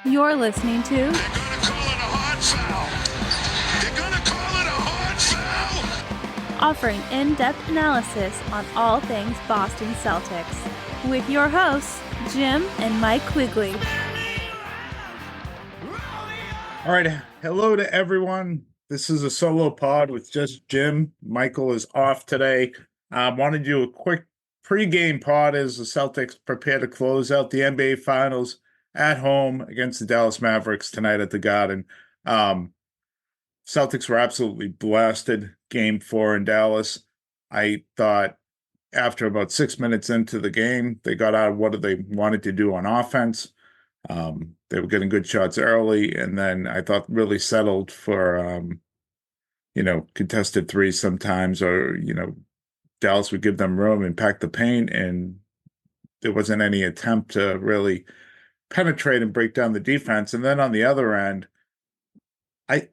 You're listening to They're gonna call it a hard foul. They're gonna call it a hard foul. offering in-depth analysis on all things Boston Celtics with your hosts, Jim and Mike Quigley. All right. Hello to everyone. This is a solo pod with just Jim. Michael is off today. Want to do a quick pregame pod as the Celtics prepare to close out the NBA Finals at home against the Dallas Mavericks tonight at the Garden. Celtics were absolutely blasted Game 4 in Dallas. I thought after about 6 minutes into the game, they got out of what they wanted to do on offense. They were getting good shots early, and then I thought really settled for, contested threes sometimes, or, Dallas would give them room and pack the paint, and there wasn't any attempt to really penetrate and break down the defense. And then on the other end, I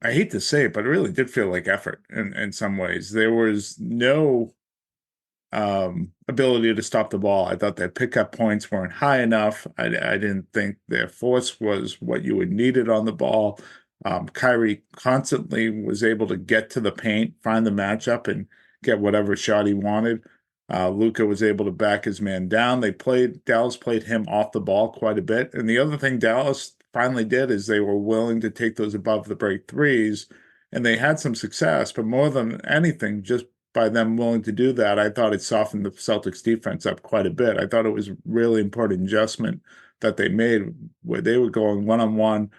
hate to say it, but it really did feel like effort in some ways. There was no ability to stop the ball. I thought their pickup points weren't high enough. I didn't think their force was what you would need it on the ball. Kyrie constantly was able to get to the paint, find the matchup, and get whatever shot he wanted. Luka was able to back his man down. Dallas played him off the ball quite a bit. And the other thing Dallas finally did is they were willing to take those above the break threes, and they had some success. But more than anything, just by them willing to do that, I thought it softened the Celtics defense up quite a bit. I thought it was a really important adjustment that they made where they were going one-on-one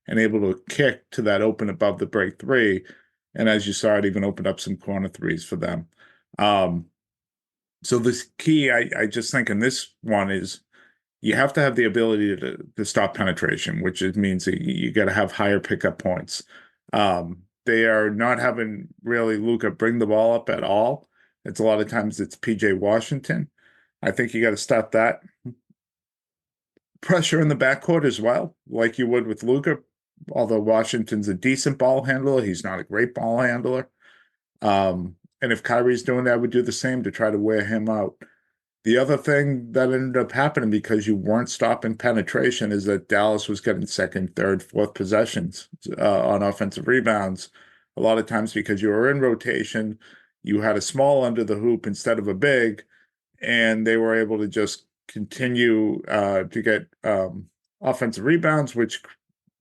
and able to kick to that open above the break three. And as you saw, it even opened up some corner threes for them. So this key, I just think in this one is you have to have the ability to stop penetration, which means that you got to have higher pickup points. They are not having really Luka bring the ball up at all. It's a lot of times it's PJ Washington. I think you got to stop that pressure in the backcourt as well, like you would with Luka. Although Washington's a decent ball handler, he's not a great ball handler. And if Kyrie's doing that, I would do the same to try to wear him out. The other thing that ended up happening because you weren't stopping penetration is that Dallas was getting second, third, fourth possessions on offensive rebounds. A lot of times because you were in rotation, you had a small under the hoop instead of a big, and they were able to just continue to get offensive rebounds, which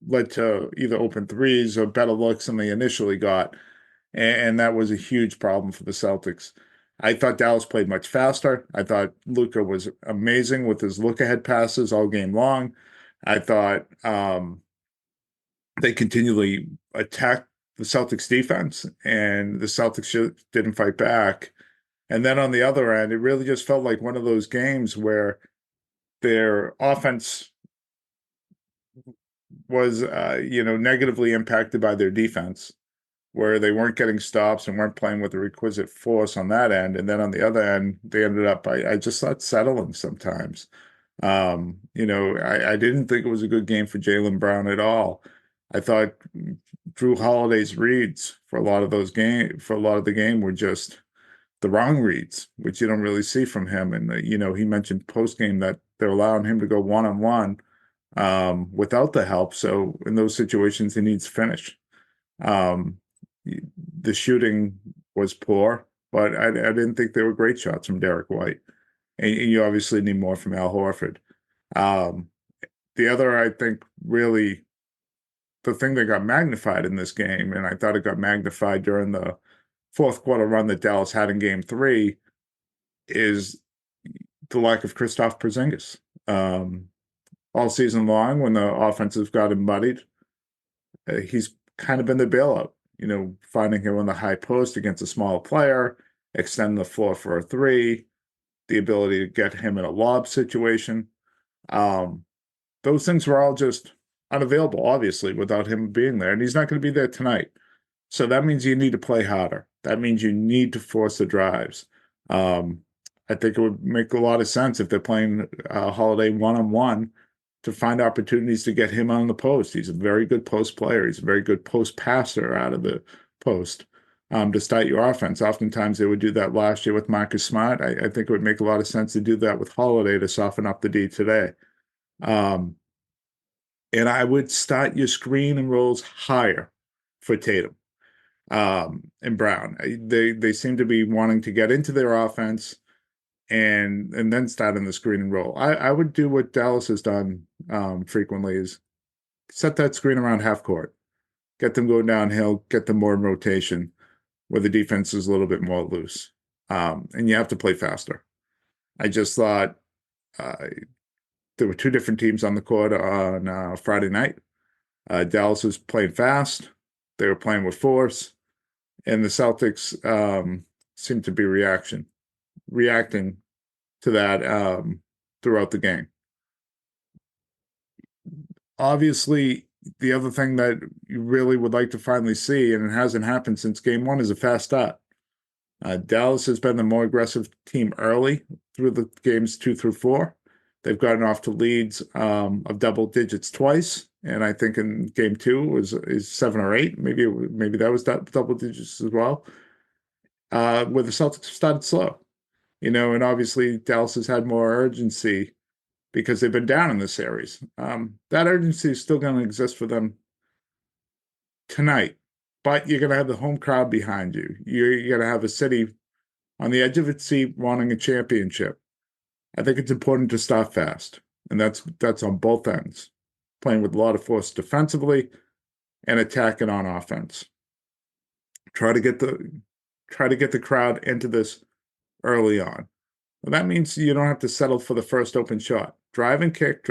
led to either open threes or better looks than they initially got. And that was a huge problem for the Celtics. I thought Dallas played much faster. I thought Luka was amazing with his look-ahead passes all game long. I thought they continually attacked the Celtics defense, and the Celtics didn't fight back. And then on the other end, it really just felt like one of those games where their offense was, negatively impacted by their defense, where they weren't getting stops and weren't playing with the requisite force on that end. And then on the other end, they ended up, I just thought, settling sometimes. I didn't think it was a good game for Jaylen Brown at all. I thought Drew Holiday's reads for a lot of the game were just the wrong reads, which you don't really see from him. And, he mentioned post-game that they're allowing him to go one-on-one without the help. So in those situations, he needs finish. The shooting was poor, but I didn't think there were great shots from Derek White. And you obviously need more from Al Horford. The other, I think, really the thing that got magnified in this game, and I thought it got magnified during the fourth quarter run that Dallas had in Game 3, is the lack of Kristaps Porzingis. All season long, when the offensive got him muddied, he's kind of been the bailout. Finding him on the high post against a small player, extend the floor for a three, the ability to get him in a lob situation. Those things were all just unavailable, obviously, without him being there. And he's not going to be there tonight. So that means you need to play harder. That means you need to force the drives. I think it would make a lot of sense if they're playing Holiday one-on-one to find opportunities to get him on the post. He's a very good post player. He's a very good post passer out of the post to start your offense. Oftentimes they would do that last year with Marcus Smart. I think it would make a lot of sense to do that with Holiday to soften up the D today. And I would start your screen and rolls higher for Tatum and Brown. They seem to be wanting to get into their offense and then start in the screen and roll. I would do what Dallas has done frequently is set that screen around half court, get them going downhill, get them more in rotation where the defense is a little bit more loose. And you have to play faster. I just thought there were two different teams on the court on Friday night. Dallas was playing fast. They were playing with force. And the Celtics seemed to be reacting to that throughout the game. Obviously, the other thing that you really would like to finally see, and it hasn't happened since game one, is a fast start. Dallas has been the more aggressive team early through the games 2 through 4. They've gotten off to leads of double digits twice, and I think in game 2 is 7 or 8. Maybe that was double digits as well. Where the Celtics started slow, and obviously Dallas has had more urgency because they've been down in the series. That urgency is still going to exist for them tonight, but you're going to have the home crowd behind you. You're going to have a city on the edge of its seat wanting a championship. I think it's important to start fast, and that's on both ends, playing with a lot of force defensively and attacking on offense. Try to get the crowd into this early on. Well, that means you don't have to settle for the first open shot. Drive and kick,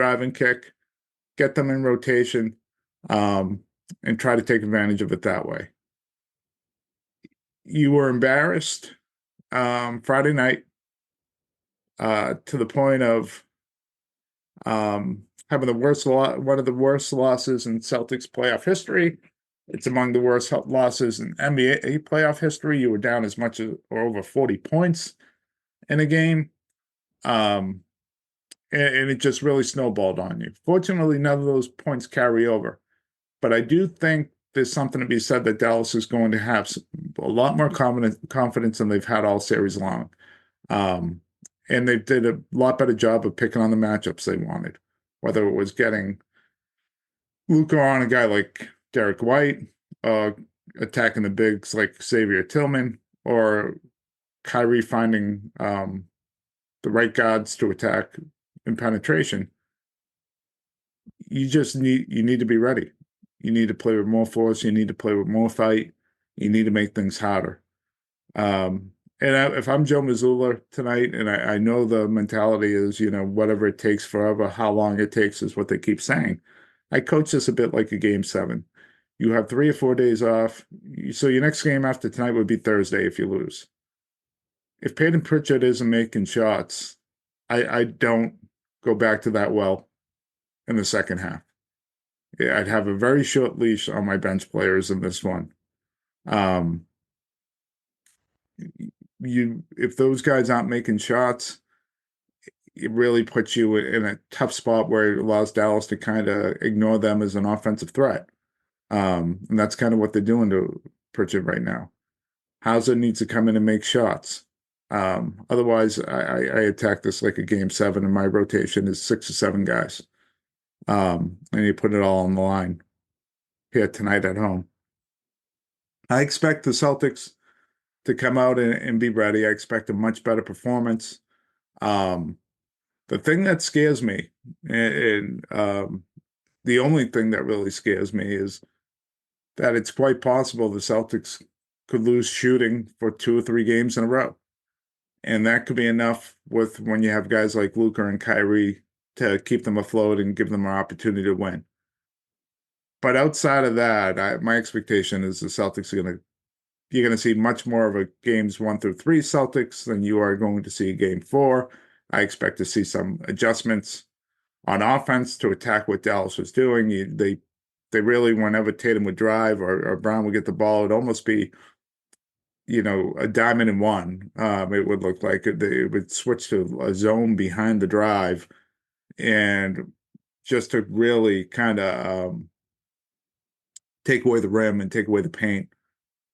get them in rotation, and try to take advantage of it that way. You were embarrassed Friday night to the point of having one of the worst losses in Celtics playoff history. It's among the worst losses in NBA playoff history. You were down as much as or over 40 points in a game. And it just really snowballed on you. Fortunately, none of those points carry over. But I do think there's something to be said that Dallas is going to have a lot more confidence than they've had all series long. And they did a lot better job of picking on the matchups they wanted, whether it was getting Luka on a guy like Derek White, attacking the bigs like Xavier Tillman, or Kyrie finding the right guards to attack in penetration. You need to be ready. You need to play with more force. You need to play with more fight. You need to make things harder. If I'm Joe Mazzulla tonight, and I know the mentality is, whatever it takes forever, how long it takes is what they keep saying. I coach this a bit like a game 7. You have 3 or 4 days off. So your next game after tonight would be Thursday if you lose. If Peyton Pritchard isn't making shots, I don't go back to that well in the second half. I'd have a very short leash on my bench players in this one. If those guys aren't making shots, it really puts you in a tough spot where it allows Dallas to kind of ignore them as an offensive threat. And that's kind of what they're doing to Pritchard right now. Hauser needs to come in and make shots. Otherwise, I attack this like a game 7, and my rotation is 6 or 7 guys. And you put it all on the line here tonight at home. I expect the Celtics to come out and be ready. I expect a much better performance. The thing that scares me, and the only thing that really scares me, is that it's quite possible the Celtics could lose shooting for 2 or 3 games in a row. And that could be enough when you have guys like Luka and Kyrie to keep them afloat and give them an opportunity to win. But outside of that, my expectation is the Celtics you're going to see much more of a games 1 through 3 Celtics than you are going to see game 4. I expect to see some adjustments on offense to attack what Dallas was doing. They really, whenever Tatum would drive or Brown would get the ball, it'd almost be, a diamond in one. It would look like they would switch to a zone behind the drive, and just to really kind of take away the rim and take away the paint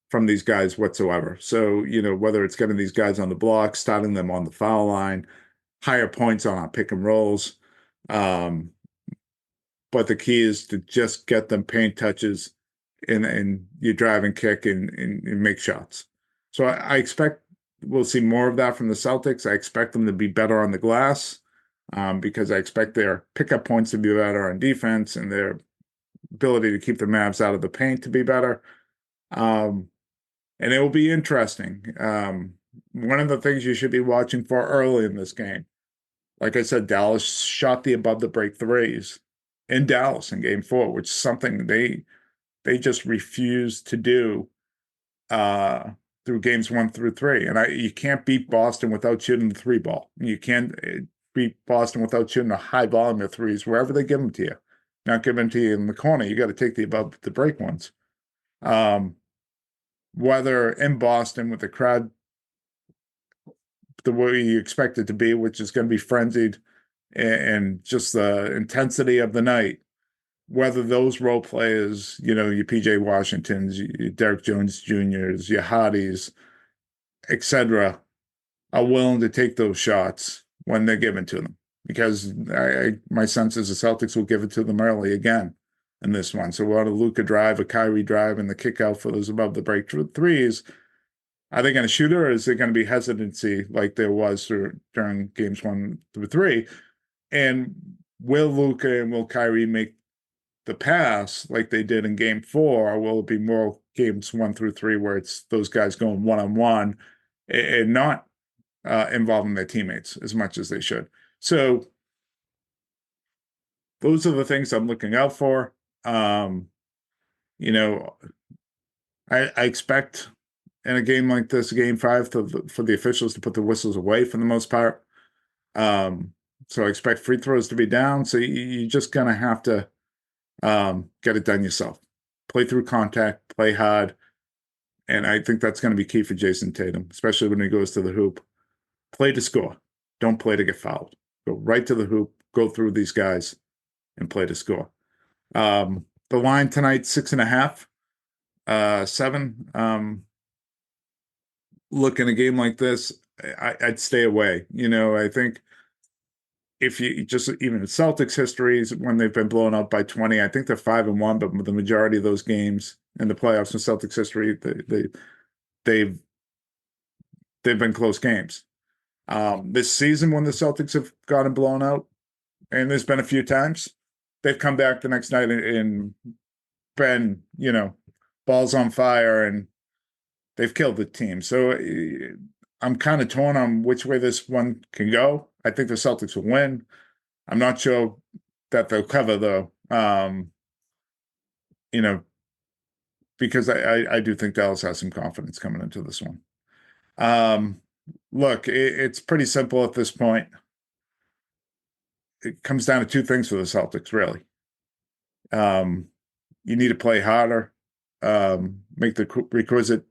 from these guys whatsoever. So, whether it's getting these guys on the block, starting them on the foul line, higher points on our pick and rolls, but the key is to just get them paint touches and you drive and kick and make shots. So I expect we'll see more of that from the Celtics. I expect them to be better on the glass because I expect their pickup points to be better on defense and their ability to keep the Mavs out of the paint to be better. And it will be interesting. One of the things you should be watching for early in this game, like I said, Dallas shot the above the break threes in Dallas in Game 4, which is something they just refused to do through games 1 through 3. And you can't beat Boston without shooting the three ball. You can't beat Boston without shooting a high volume of threes wherever they give them to you. Not give them to you in the corner. You got to take the above the break ones. Whether in Boston with the crowd the way you expect it to be, which is going to be frenzied, and just the intensity of the night, whether those role players, your PJ Washingtons, your Derek Jones Jr.'s, your Hardys, etc., are willing to take those shots when they're given to them. Because my sense is the Celtics will give it to them early again in this one. So we'll have a Luka drive, a Kyrie drive, and the kick out for those above the break threes. Are they going to shoot it, or is there going to be hesitancy like there was during games 1 through 3? And will Luka and will Kyrie make the pass like they did in Game 4, or will it be more games 1 through 3 where it's those guys going one-on-one and not involving their teammates as much as they should? So those are the things I'm looking out for. I expect in a game like this, Game 5, for the officials to put the whistles away for the most part. So I expect free throws to be down. So you're just going to have to get it done yourself. Play through contact, play hard. And I think that's going to be key for Jason Tatum, especially when he goes to the hoop. Play to score. Don't play to get fouled. Go right to the hoop, go through these guys, and play to score. The line tonight, 6.5, 7. Look, in a game like this, I'd stay away. I think if you just even in Celtics histories, when they've been blown up by 20, I think they're 5-1, but the majority of those games in the playoffs in Celtics history, they've been close games. This season, when the Celtics have gotten blown out, and there's been a few times, they've come back the next night and been, balls on fire, and they've killed the team. So I'm kind of torn on which way this one can go. I think the Celtics will win. I'm not sure that they'll cover, though, because I do think Dallas has some confidence coming into this one. Look, it's pretty simple at this point. It comes down to two things for the Celtics, really. You need to play harder. Make the requisite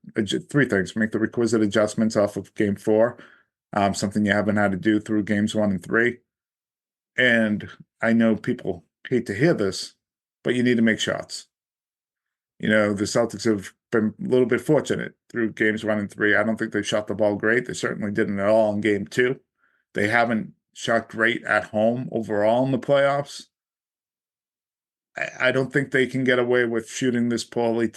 three things. Make the requisite adjustments off of Game 4, something you haven't had to do through games 1 and 3. And I know people hate to hear this, but you need to make shots. The Celtics have been a little bit fortunate through games 1 and 3. I don't think they shot the ball great. They certainly didn't at all in Game 2. They haven't shot great at home overall in the playoffs. I don't think they can get away with shooting that poorly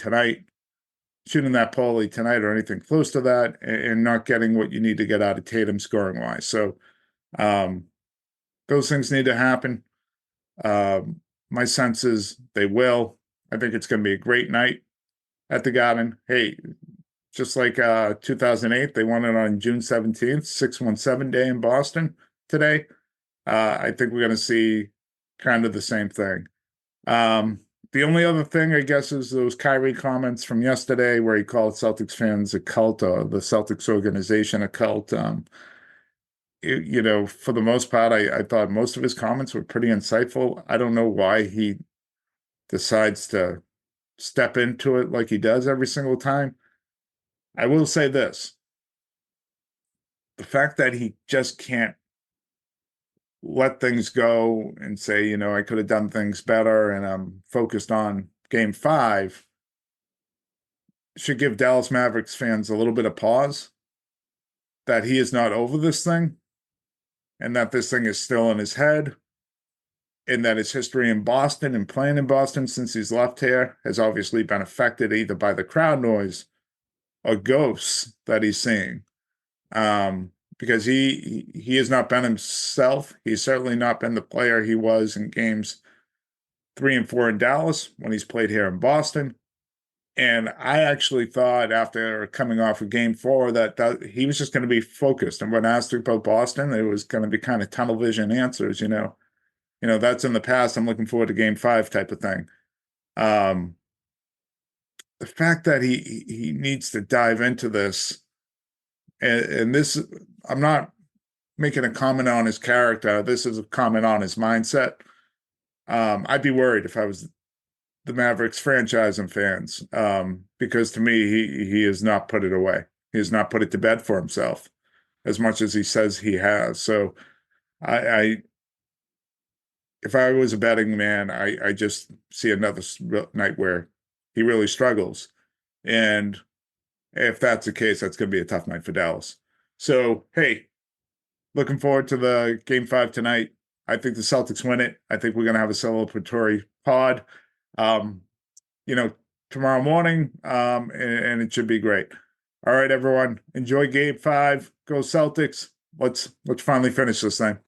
tonight, or anything close to that, and not getting what you need to get out of Tatum scoring-wise. So those things need to happen. My sense is they will. I think it's going to be a great night at the Garden. Hey, just like 2008, they won it on June 17th, 617 day in Boston today. I think we're going to see kind of the same thing. The only other thing, I guess, is those Kyrie comments from yesterday where he called Celtics fans a cult, or the Celtics organization a cult. For the most part, I thought most of his comments were pretty insightful. I don't know why he decides to step into it like he does every single time. I will say this. The fact that he just can't let things go and say, I could have done things better and I'm focused on Game 5, should give Dallas Mavericks fans a little bit of pause that he is not over this thing and that this thing is still in his head in that his history in Boston and playing in Boston since he's left here has obviously been affected either by the crowd noise or ghosts that he's seeing. Because he has not been himself. He's certainly not been the player he was in games 3 and 4 in Dallas when he's played here in Boston. And I actually thought after coming off of game 4 that he was just going to be focused. And when asked about Boston, it was going to be kind of tunnel vision answers, that's in the past. I'm looking forward to game 5 type of thing. The fact that he needs to dive into this, and this, I'm not making a comment on his character. This is a comment on his mindset. I'd be worried if I was the Mavericks franchise and fans, because to me, he has not put it away. He has not put it to bed for himself as much as he says he has. So if I was a betting man, I just see another night where he really struggles. And if that's the case, that's going to be a tough night for Dallas. So, hey, looking forward to the game 5 tonight. I think the Celtics win it. I think we're going to have a celebratory pod, tomorrow morning, and it should be great. All right, everyone, enjoy game 5. Go Celtics. Let's finally finish this thing.